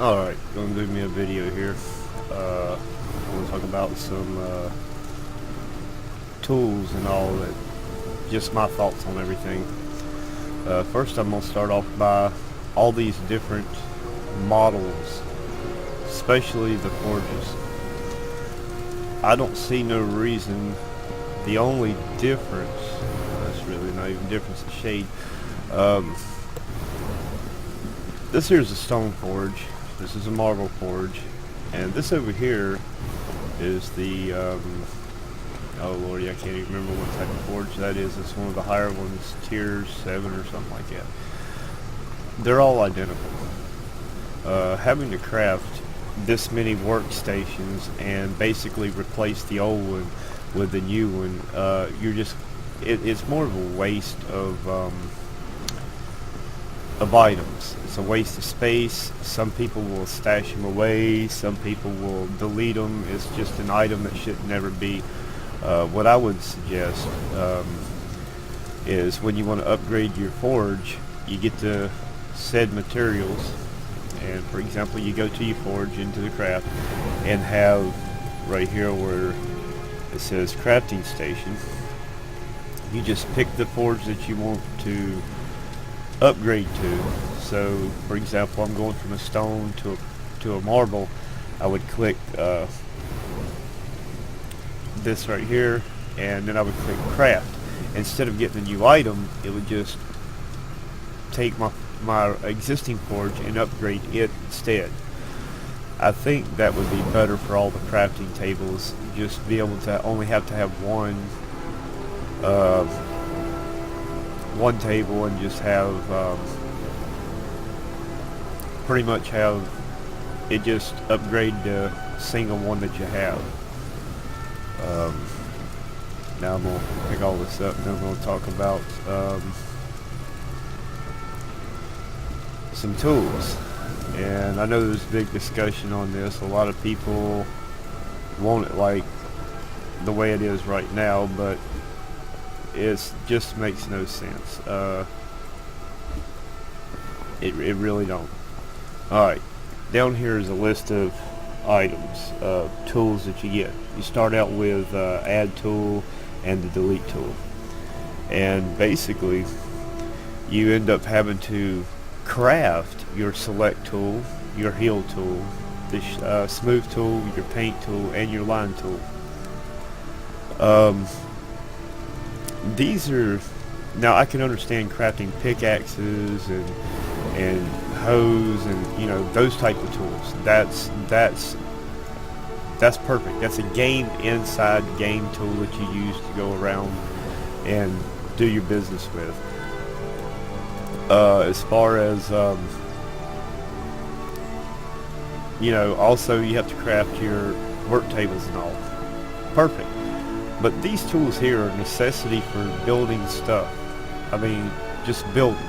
Alright, gonna do me a video here. I'm gonna talk about some tools and all that, just my thoughts on everything. First I'm gonna start off by all these different models, especially the forges. I don't see no reason, the only difference, that's really not even difference of shade. This here's a stone forge, this is a marble forge, and this over here is the, oh lordy, I can't even remember what type of forge that is. It's one of the higher ones, tier 7 or something like that. They're all identical. Having to craft this many workstations and basically replace the old one with the new one, it's more of a waste of items. It's a waste of space. Some people will stash them away, some people will delete them. It's just an item that should never be. What I would suggest is when you want to upgrade your forge, you get the said materials, and for example you go to your forge into the craft and have right here where it says crafting station, you just pick the forge that you want to upgrade to. So for example, I'm going from a stone to a marble. I would click this right here, and then I would click craft. Instead of getting a new item, it would just take my existing forge and upgrade it instead. I think that would be better for all the crafting tables. Just be able to only have to have one table and just have pretty much have it just upgrade the single one that you have. Now I'm going to pick all this up and I'm going to talk about some tools. And I know there's a big discussion on this. A lot of people want it like the way it is right now, but it just makes no sense. It really don't. Alright, down here is a list of items, tools that you get. You start out with add tool and the delete tool, and basically you end up having to craft your select tool, your heal tool, the smooth tool, your paint tool, and your line tool. These are, now I can understand crafting pickaxes and hoes and those type of tools. That's perfect. That's a game inside game tool that you use to go around and do your business with. As far as also you have to craft your work tables and all. Perfect. But these tools here are a necessity for building stuff. I mean, just building.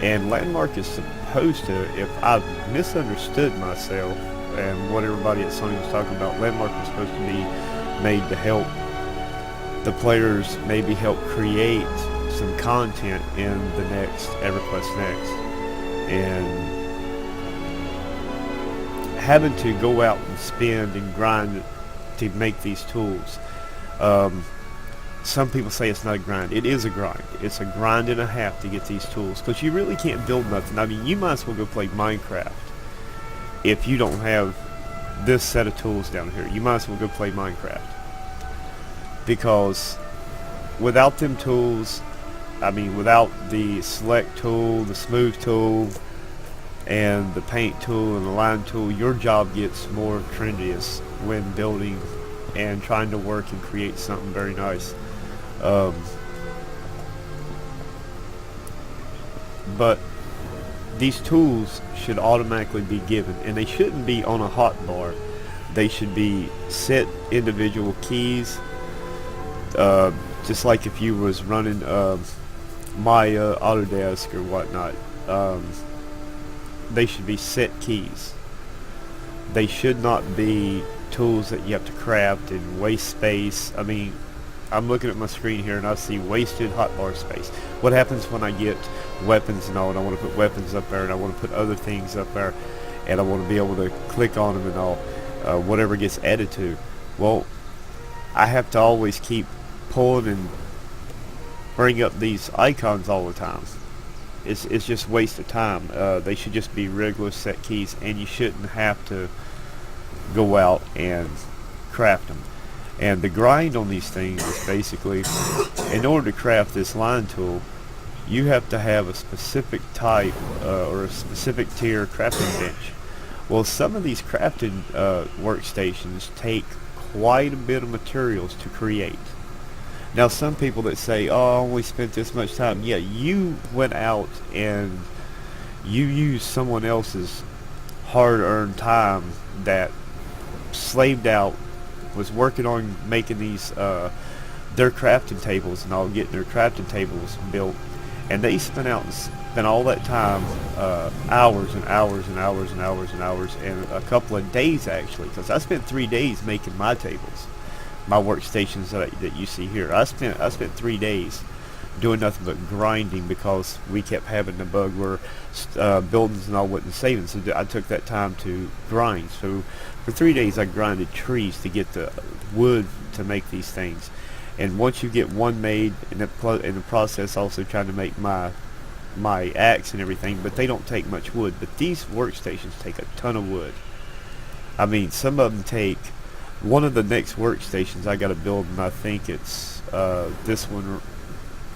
And Landmark is supposed to, if I've misunderstood myself and what everybody at Sony was talking about, Landmark was supposed to be made to help the players maybe help create some content in the next EverQuest Next. And having to go out and spend and grind to make these tools. Some people say it's not a grind. It is a grind. It's a grind and a half to get these tools, because you really can't build nothing. I mean, you might as well go play Minecraft if you don't have this set of tools down here. You might as well go play Minecraft, because without them tools, I mean, without the select tool, the smooth tool, and the paint tool and the line tool, your job gets more tedious when building and trying to work and create something very nice. But these tools should automatically be given, and they shouldn't be on a hotbar. They should be set individual keys, just like if you was running Maya, Autodesk or whatnot. They should be set keys. They should not be tools that you have to craft and waste space. I mean, I'm looking at my screen here and I see wasted hotbar space. What happens when I get weapons and all, and I want to put weapons up there and I want to put other things up there, and I want to be able to click on them and all, whatever gets added to. Well, I have to always keep pulling and bring up these icons all the time. It's just waste of time. They should just be regular set keys, and you shouldn't have to go out and craft them. And the grind on these things is basically, in order to craft this line tool, you have to have a specific type or a specific tier crafting bench. Well, some of these crafting workstations take quite a bit of materials to create. Now, some people that say, oh, I only spent this much time, yeah, you went out and you used someone else's hard-earned time that slaved out, was working on making these their crafting tables and all, getting their crafting tables built, and they spent all that time, hours and hours and hours and hours and hours, and a couple of days actually, because I spent 3 days making my tables, my workstations that you see here. I spent 3 days doing nothing but grinding, because we kept having the bug where buildings and all wasn't saving, so I took that time to grind. So for 3 days I grinded trees to get the wood to make these things, and once you get one made, in the process also trying to make my axe and everything, but they don't take much wood. But these workstations take a ton of wood. I mean, some of them take, one of the next workstations I got to build, and I think it's this one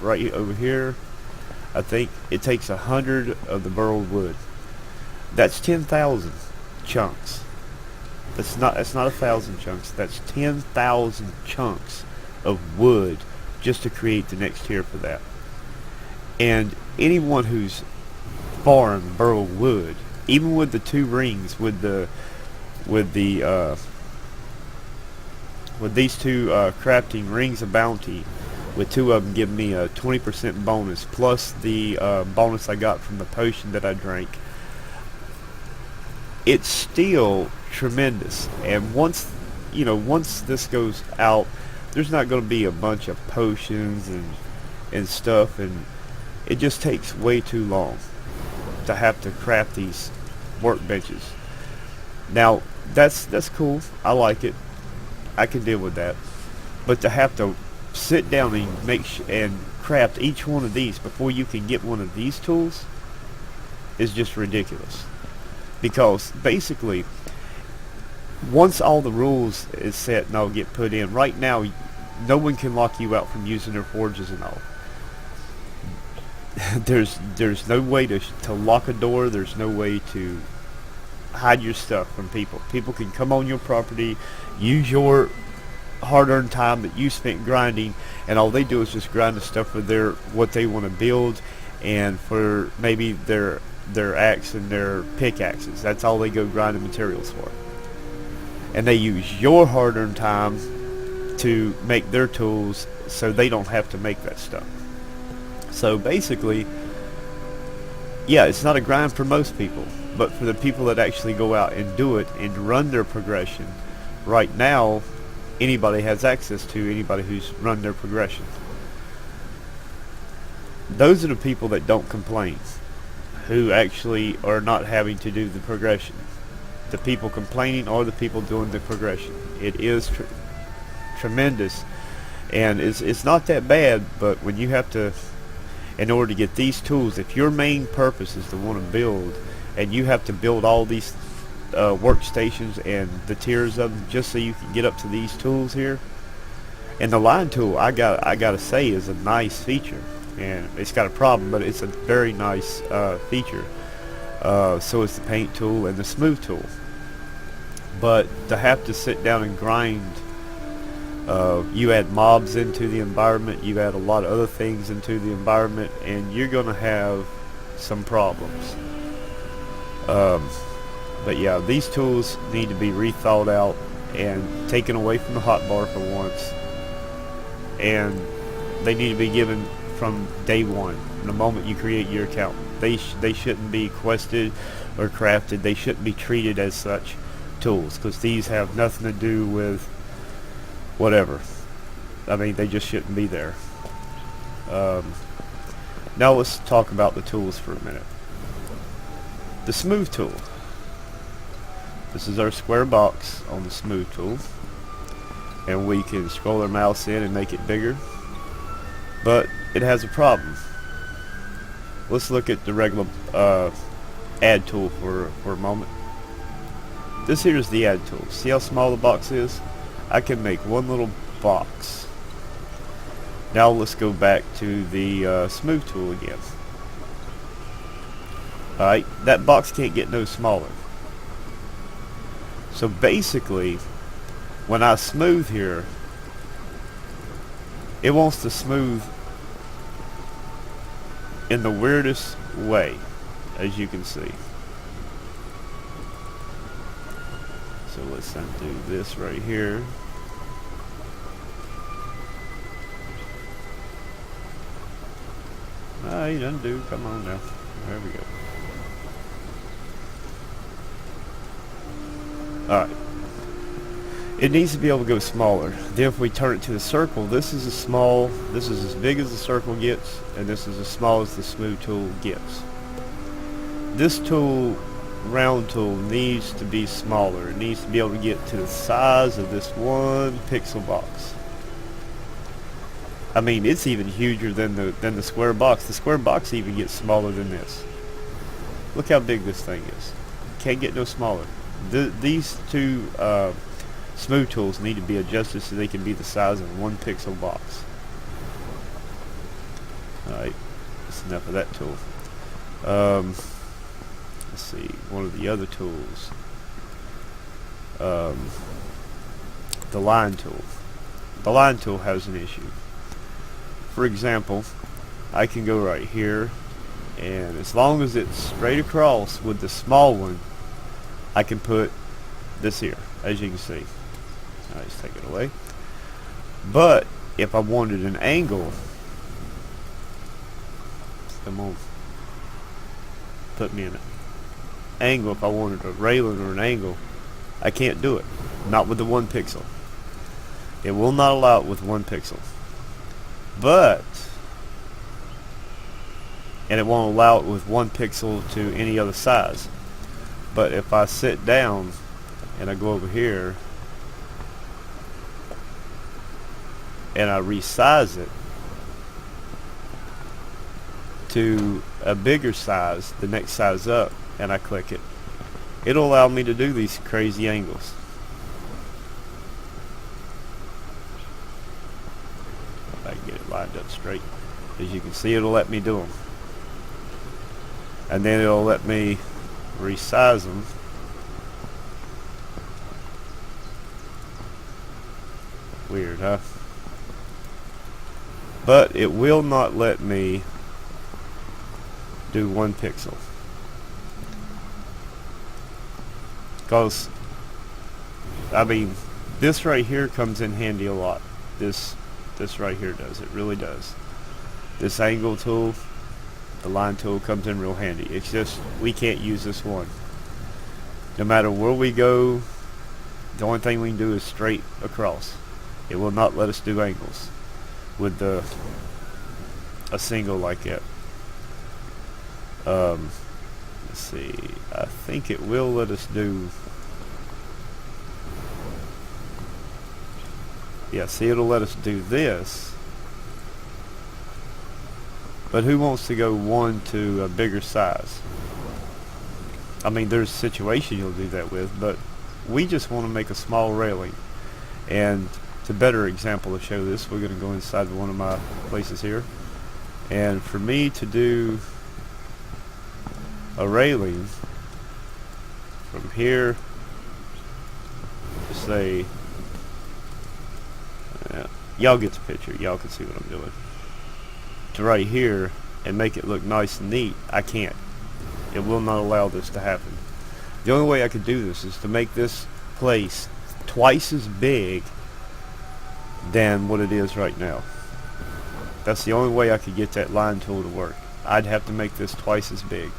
right over here, I think it takes 100 of the burled wood. That's 10,000 chunks. That's not 1,000 chunks. That's 10,000 chunks of wood just to create the next tier for that. And anyone who's farmed burled wood, even with the 2 rings, with these 2 crafting rings of bounty, with 2 of them giving me a 20% bonus, plus the bonus I got from the potion that I drank, it's still tremendous. And once this goes out, there's not going to be a bunch of potions and stuff, and it just takes way too long to have to craft these workbenches. Now, that's cool. I like it. I can deal with that. But to have to sit down and and craft each one of these before you can get one of these tools is just ridiculous. Because basically, once all the rules is set and all get put in, right now no one can lock you out from using their forges and all. There's no way to lock a door. There's no way to hide your stuff from people. People can come on your property, use your hard-earned time that you spent grinding, and all they do is just grind the stuff for what they want to build, and for maybe their axe and their pickaxes. That's all they go grind the materials for. And they use your hard-earned time to make their tools, so they don't have to make that stuff. So basically, yeah, it's not a grind for most people, but for the people that actually go out and do it and run their progression, right now anybody has access to anybody who's run their progression. Those are the people that don't complain, who actually are not having to do the progression. The people complaining are the people doing the progression. It is tremendous, and it's not that bad, but when you have to, in order to get these tools, if your main purpose is to want to build, and you have to build all these workstations and the tiers of them just so you can get up to these tools here. And the line tool, I gotta say, is a nice feature, and it's got a problem, but it's a very nice feature. So is the paint tool and the smooth tool. But to have to sit down and grind, you add mobs into the environment, you add a lot of other things into the environment, and you're gonna have some problems. But yeah, these tools need to be rethought out and taken away from the hotbar for once, and they need to be given from day one, the moment you create your account. They shouldn't be quested or crafted. They shouldn't be treated as such tools, because these have nothing to do with whatever. I mean, they just shouldn't be there. Now let's talk about the tools for a minute. The smooth tool. This is our square box on the smooth tool, and we can scroll our mouse in and make it bigger, but it has a problem. Let's look at the regular add tool for a moment. This here is the add tool. See how small the box is? I can make one little box. Now let's go back to the smooth tool again. Alright, that box can't get no smaller. So basically, when I smooth here, it wants to smooth in the weirdest way, as you can see. So let's undo this right here. Alright, undo, come on now. There we go. Alright. It needs to be able to go smaller. Then if we turn it to the circle, this is as big as the circle gets, and this is as small as the smooth tool gets. This tool, round tool, needs to be smaller. It needs to be able to get to the size of this one pixel box. I mean, it's even huger than the square box. The square box even gets smaller than this. Look how big this thing is. Can't get no smaller. These two smooth tools need to be adjusted so they can be the size of one pixel box. Alright, that's enough of that tool. Let's see, one of the other tools. The line tool. The line tool has an issue. For example, I can go right here, and as long as it's straight across with the small one, I can put this here, as you can see. Alright, let's take it away. But if I wanted an angle, come on, put me in an angle. If I wanted a railing or an angle, I can't do it. Not with the 1 pixel. It will not allow it with 1 pixel. And it won't allow it with 1 pixel to any other size. But if I sit down and I go over here and I resize it to a bigger size, the next size up, and I click it, it'll allow me to do these crazy angles. If I can get it lined up straight. As you can see, it'll let me do them. And then it'll let me resize them weird, huh? But it will not let me do 1 pixel, because I mean, this right here comes in handy a lot. This right here does. It really does. This angle tool, the line tool, comes in real handy. It's just we can't use this one. No matter where we go, the only thing we can do is straight across. It will not let us do angles with a single like that. Let's see. I think it will let us do. Yeah, see, it'll let us do this. But who wants to go 1 to a bigger size? I mean, there's a situation you'll do that with, but we just want to make a small railing. And to better example to show this, we're going to go inside one of my places here. And for me to do a railing from here to say, y'all get the picture, y'all can see what I'm doing, to right here and make it look nice and neat, I can't. It will not allow this to happen. The only way I could do this is to make this place twice as big than what it is right now. That's the only way I could get that line tool to work. I'd have to make this twice as big.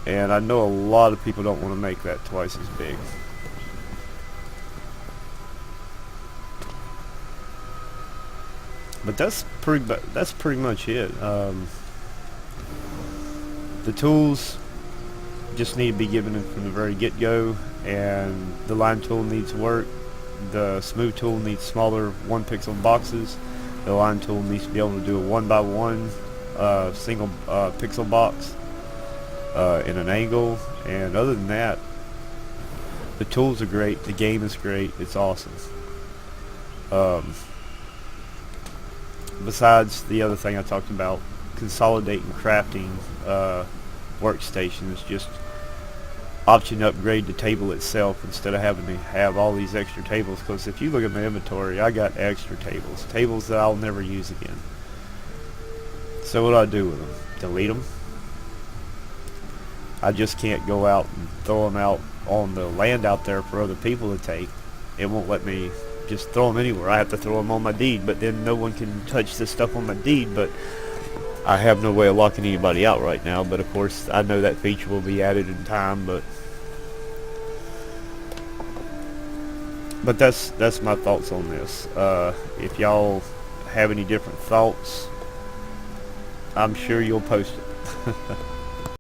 And I know a lot of people don't want to make that twice as big. But that's pretty much it. The tools just need to be given it from the very get-go, and the line tool needs work. The smooth tool needs smaller 1 pixel boxes. The line tool needs to be able to do a 1x1 single pixel box in an angle, and other than that, the tools are great, the game is great, it's awesome. Besides the other thing I talked about, consolidating crafting workstations, just option upgrade the table itself instead of having to have all these extra tables, because if you look at my inventory, I got extra tables that I'll never use again. So what do I do with them? Delete them? I just can't go out and throw them out on the land out there for other people to take. It won't let me just throw them anywhere. I have to throw them on my deed, but then no one can touch this stuff on my deed, but I have no way of locking anybody out right now. But of course I know that feature will be added in time, but that's my thoughts on this. If y'all have any different thoughts, I'm sure you'll post it.